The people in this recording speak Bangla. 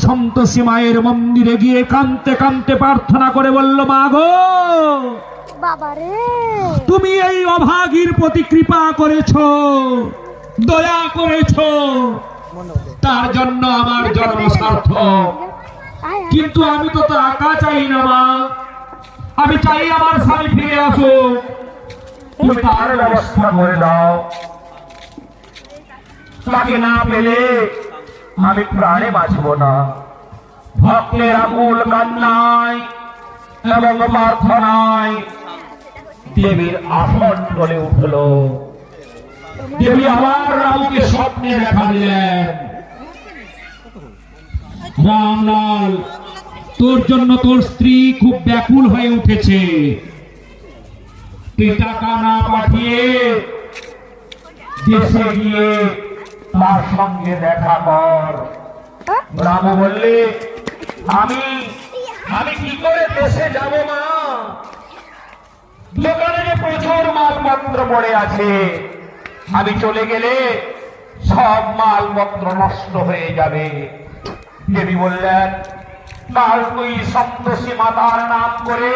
সন্তোষী মায়ের মন্দিরে গিয়ে কাঁদতে কাঁদতে প্রার্থনা করে বলল, মা গো বাবারে, তুমি এই অভাগীর প্রতি কৃপা করেছো, দয়া করেছো, তার জন্য আমার জন্ম সার্থক। কিন্তু আমি তো টাকা চাই না মা, আমি চাই আমার স্বামী ফিরে আসুক, তুমি তার ব্যবস্থা করে দাও। তাকে না পেলে আমি প্রাণে বাঁচব না। ভক্তের আকুল কান্নায় এবং প্রার্থনায় দেবীর আসন চলে উঠল। দেবী আবার রামকে স্বপ্নে দেখা দিলেন, রামলাল, তোর জন্য তোর স্ত্রী খুব ব্যাকুল হয়ে উঠেছে, তুই টাকা না পাঠিয়ে দেশে গিয়ে তার সঙ্গে দেখা কর। রাম বললে, আমি কি করে দেশে যাব মা? দোকানে যে প্রচুর মালপত্র পড়ে আছে, আমি চলে গেলে সব মালপত্র নষ্ট হয়ে যাবে। দেবী বললেন, কাল তুই সন্তোষী মাতার নাম করে